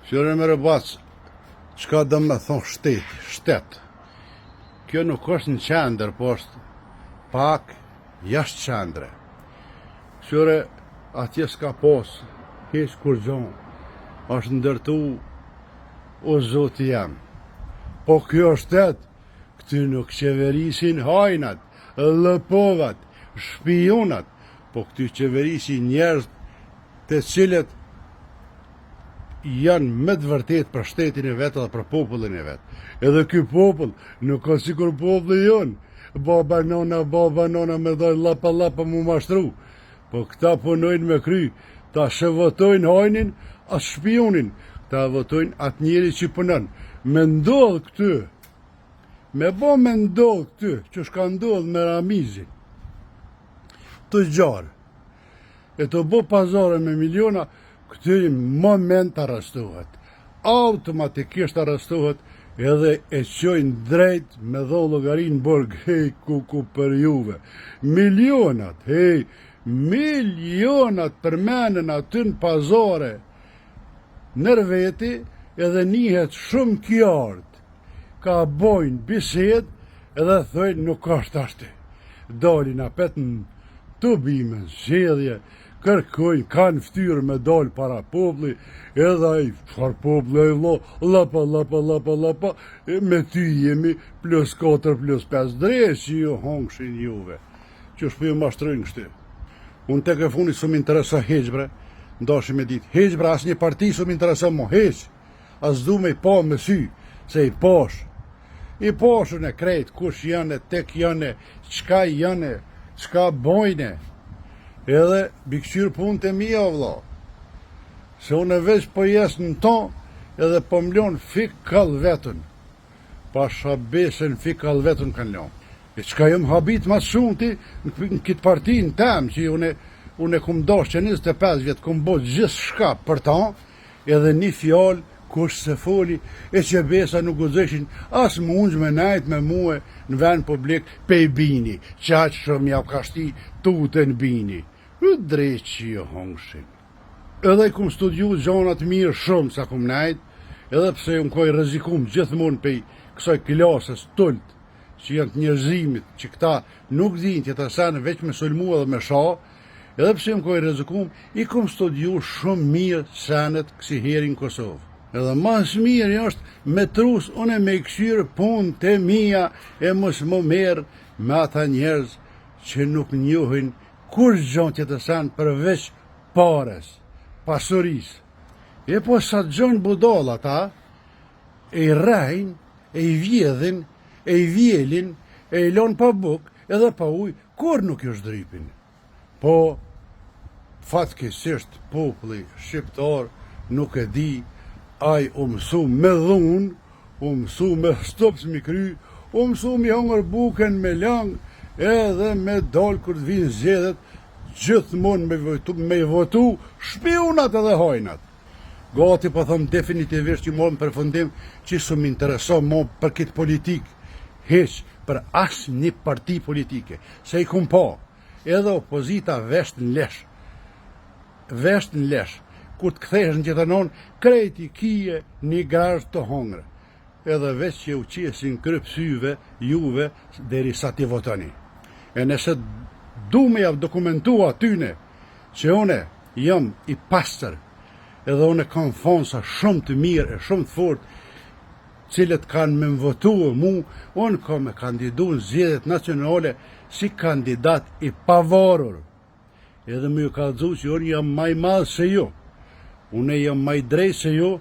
Fjore me rëbac, qka do me thonë shtet. Kjo nuk është në qendër, po është pak jashtë qendre. Fjore atje s'ka pos, heq kur gjon, është ndërtu o zoti jam. Po kjo shtet, këty nuk qeverisin hajnat, lëpovat, shpionat, po këty qeverisin njerëz të cilët janë me të vërtet për shtetin e vetë dhe për popullin e vetë. Edhe ky popull nuk ka sikur populli jonë. Baba nona me dojnë lapa mu mashtru. Po këta punojnë me kry, ta shë votojnë hajnin, as shpionin, ta votojnë atë njeri që punon. Me ndodhë këty, me ndodhë këty, që shka ndodhë me Ramizin, të gjarë, e të bo pazare me miliona, këtyri moment arrestohet. Automatikisht arrestohet edhe e qojnë drejt me dho llogarin borg, hej, kuku për juve. Milionat, hej, milionat përmenen aty në pazare, nër veti edhe njihet shumë kjartë. Ka bojnë bised edhe thojnë nuk është ashti. Dalin apet në të bime, zjedhje, kërkojnë, kanë ftyrë me dalë para popli, edhe ai, çfarë popli ai vlo, lapa, me ty jemi plus 4 plus 5 drejt që ju hongshin juve. Që shpo ju mashtrojnë kështu. Unë tek e funi su m'interesa heq bre, ndashim me ditë, heq bre, as një parti su m'interesa mo, heq, as du me i pa me sy, se i pash. I pashun e krejt, kush janë, tek janë, qka janë, qka bojne. Edhe bikqyr punë të mija vla. Se unë e veç po jesë në ton, edhe po mlon fik kall vetën. Pa shabesën fik kall vetën kanë lon. E qka jëm habit ma shumë ti në kitë partin tem, që unë e kum dash që 25 vjetë, kum bo gjithë shka për ta, edhe një fjallë, kush se foli, e që besa nuk guzeshin, as mundj me najt me muë në vend publik, pe i bini, qaq shumë ja kashti tute në bini. Drejt që jo hongshin. Edhe i kum studiu gjanat mirë shumë sa kum najt, edhe pse unë koj rrezikum gjithmonë pej kësaj klasës tult, që janë të njerëzimit, që këta nuk din tjetër sen veç me sulmu edhe me sha, edhe pse unë koj rrezikum, i kum studiu shumë mirë senet kësi heri në Kosovë. Edhe mas mirë është me trus unë me këshyrë punë të mija e mos më merë me ata njerëz që nuk njohin kur gjon tjetër sen përveç pares, pasuris. E po sa gjon budall ata, e i rejnë, e i vjedhin, e i vjelin, e i lon pa buk, edhe pa uj, kur nuk ju shdripin. Po, fatkesisht populli shqiptar nuk e di, ai u mësu me dhun, u mësu me stops mi kry, u mësu mi hongër buken me lang, edhe me dal kur të vinë zgjedhjet, gjithmonë me votu shpionat edhe hajnat. Gati po thom definitivisht që mo në përfundim që su m'intereso mo për këtë politik, heq për as një parti politike, se i kum pa, edhe opozita vesht në lesh, kur të kthesh në gjithanon, krejti kije një grazh të hongre, edhe veç që u qesin krypsyve juve deri sa ti votoni. E nëse du me javë dokumentua tyne që une jam i pastër edhe une kam fonsa shumë të mirë e shumë të fort cilët kanë me më votu mu, unë kam me kandidu në zgjedhjet nacionale si kandidat i pavarur. Edhe më ju ka dhu që unë jam maj madhë se ju, une jam maj drejt se ju,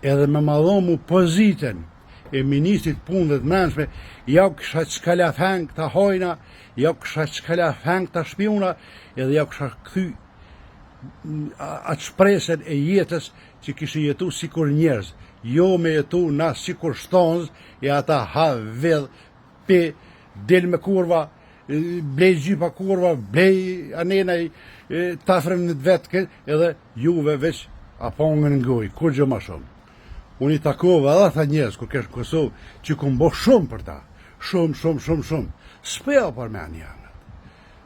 edhe me madhon mu poziten e ministrit punëve të menshme, ja kësha qkala feng të hojna, ja kësha qkala feng të shpiona, edhe ja kësha këthy atë shpresen e jetës që kishë jetu si kur njerëz, jo me jetu na si kur shtonz, e ata ha vedh, pe, del me kurva, blej gjypa kurva, blej anenaj, tafrem në të vetë, edhe juve veç apongën ngoj, kur gjë ma shumë. Unë i takova edhe ata njerëz kur kesh Kosovë që kum bo shumë për ta. Shumë. S'pea për me janë.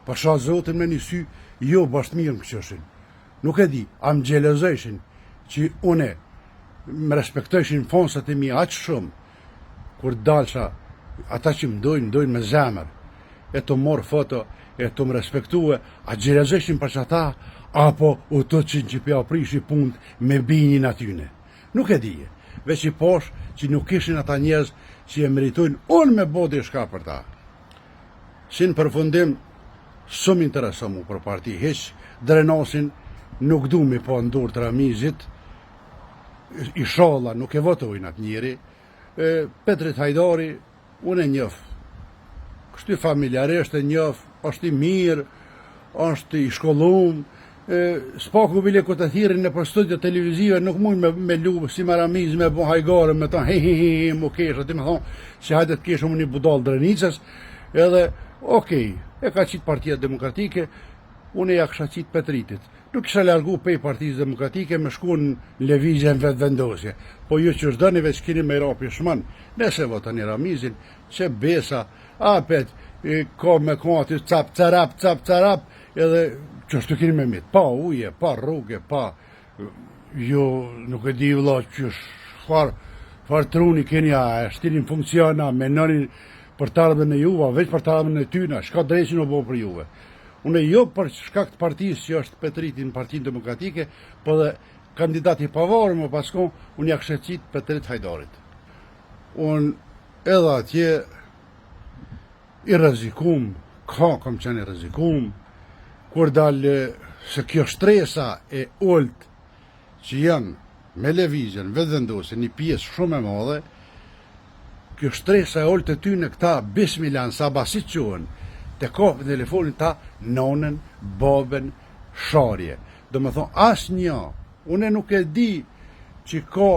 Për sha zotin me një sy, jo bashkë mirë më këshoshin. Nuk e di, am gjelezeshin që une më respektojshin fonsat e mi aq shumë, kur dalsha, ata që më dojnë me zemër, e të morë foto, e të më respektue, a gjerezeshin për që ata, apo u të që pja prishi punë me binin atyne. Nuk e dije, veç i posh që nuk ishin ata njerëz që e meritojnë unë me bodi shka për ta. Si në përfundim, shumë intereso mu për parti, heq Drenosin nuk du mi po ndur të Ramizit, i sholla nuk e votojnë atë njeri, Petrit Hajdari, unë e njëf, kështu i familjaresht e njëf, është i mirë, është i shkollum, s'paku bile ku të thirin në për studio televizive, nuk mujnë me lubë si me Ramiz, me bu hajgare, me thonë he, mu keshë, ti me thonë, si hajde të keshë më një budal Drenicës, edhe, okej, e ka qitë Partia Demokratike, unë e ja kësha qitë Petritit. Nuk isha largu pej Partisë Demokratike me shku në levizje në vetë vendosje. Po ju që është dëni veç kini me rapi shmën, nëse votani Ramizin, që besa, apet, ka me kati, cap, carap, edhe që është të kini me mitë. Pa uje, pa rrugë, pa, jo, nuk e di vëlla që far truni keni a shtirin funksiona, me nënin për të ardhën e juva, veç për të ardhën e tyna, shka drejqin o bo për juve. Unë jo për shkak të partisë që është Petriti në Partinë Demokratike, po dhe kandidati pavarë më paskon, unë ja kështë qitë Petrit Hajdarit. Unë edhe atje i rrezikum, kam qenë i rrezikum, kur dalë se kjo shtresa e olt që janë me levizjen, vetë vendose, një pjesë shumë e madhe, kjo shtresa e olt e ty në këta bismilan, sa basit quen, të kopë në telefonin ta nonën, babën, sharje. Do me thonë, asë një, une nuk e di që ka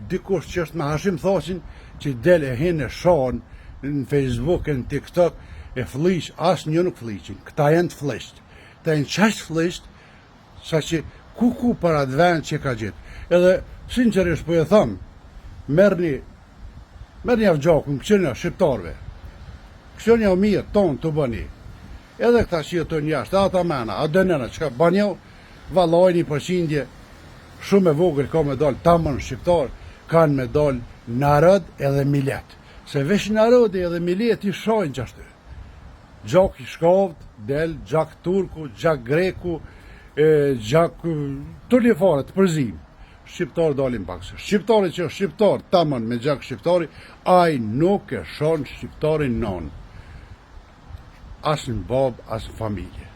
dikush që është me hashim thosin që del e hinë e shanë në Facebook, në TikTok, e flish, asë një nuk flishin. Këta janë të flisht. Këta janë qashtë flisht, sa që ku për atë vend që ka gjithë. Edhe, sinqerisht po e thëmë, merni avgjakun, këqenja shqiptarve. Këqenja o mirë, tonë të bëni. Edhe këta që jetojnë jashtë, ata mena, a dënena, që ka banjo, valojnë i përqindje, shumë e vogël ka me dalë tamën shqiptar, kanë me dalë narod edhe milet. Se vesh narod edhe milet i shojnë qashtu. Gjak i shkavt, del, gjak turku, gjak greku, gjak të lifare, të përzim. Shqiptar dalin pakse. Shqiptari që është shqiptar, tamën me gjak shqiptari, aj nuk e shonë shqiptarin nonë. Asë në babë, asë në familje.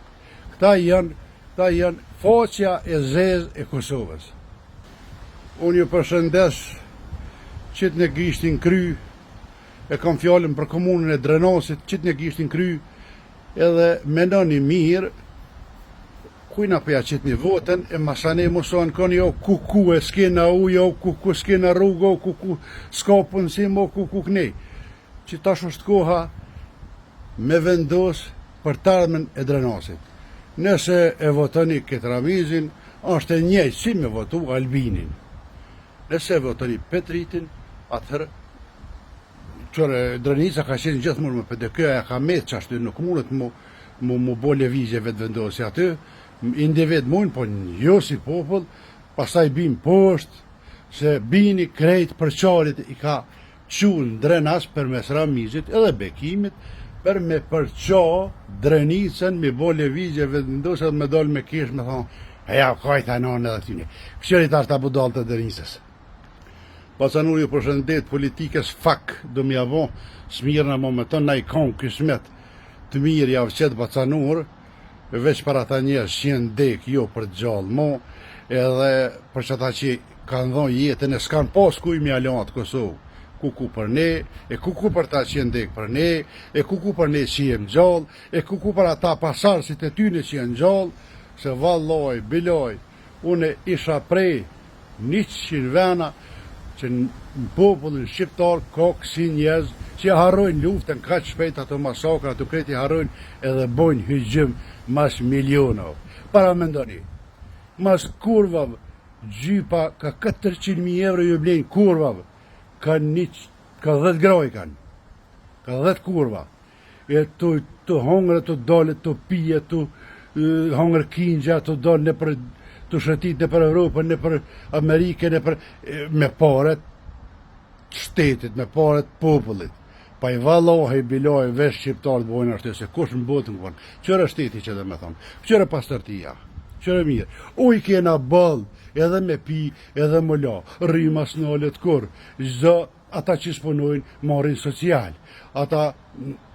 Këta janë faqja e zezë e Kosovës. Unë ju përshëndes qitë në gishtin kry, e kam fjallën për komunën e Drenosit, qitë në gishtin kry, edhe menoni mirë, kujna përja qitë një votën, e masane mësohen kënë jo kuku e s'kena u, jo kuku s'kena rrugë, kuku s'ka punësim, o kuku kënej. Që tash është koha me vendos për të ardhmen e Drenosit. Nëse e votoni këtë Ramizin, është e njëjtë si me votu Albinin. Nëse e votoni Petritin, atëherë, qërë Drenica ka qenë gjithmonë me PDK-a, ka metë që ashtu nuk mundet mu bo levizje vetë vendosi aty, individ mund, po jo si popull, pasaj bim poshtë, se bini krejt për qarit i ka qunë Drenas për mes Ramizit edhe Bekimit, për me përqa Drenicën, me bo levizje vendosë edhe me dollë me kish, me thonë, ja, kajta nënë edhe tyne. Këshërit ashtë ta budal të Drenicës. Pacanur ju përshëndet politikës fak, do mi avon, smirë në momenton, na i konë kismet të mirë javë qëtë Pacanur, veç për ata njerë shjenë dek, jo për gjallë mo, edhe për që ata që kanë dhonë jetën e s'kanë pas kuj mi alanë Kosovë. Kuku për ne, e kuku për ta që ndek për ne, e kuku për ne që jem gjallë, e kuku për ata pasarësit e tyne që jem gjallë, se valloj, biloj, une isha prej 100 vena që në popullin shqiptar ka kësi njerëz që harrojnë luftën ka që shpejt ato masakra, ato kreti harrojnë edhe bojnë hyjgjim mas milionov. Para mendoni, mas kurvav, gjypa ka 400.000 euro ju blenë kurvav, ka 10 groj kanë, ka 10 kurva, e të hongre të dole, të pije, të hongre kinja, të dole në për të shëtit në për Europën, në për Amerikën, me paret shtetit, me paret popullit. Pa i vallohi, biloj, vesh shqiptarët bojnë ashtu, se kush në botën kënë. Qërë shteti që dhe me thonë, qërë pastërtia, qërë mirë. Uj kena ball, edhe me pi, edhe më la, rrimas në olet kur, zë ata që s'punojnë marrin social, ata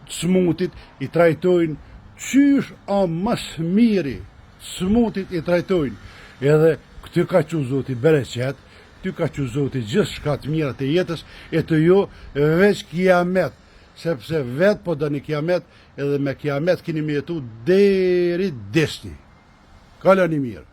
smutit i trajtojnë qysh a mas miri, smutit i trajtojnë, edhe këtë ka që zoti bereqet, ty ka që zoti gjithë shkat mirat e jetës, e të jo veç kiamet, sepse vetë po dëni kiamet, edhe me kiamet kini me jetu deri desni. Kalani mirë.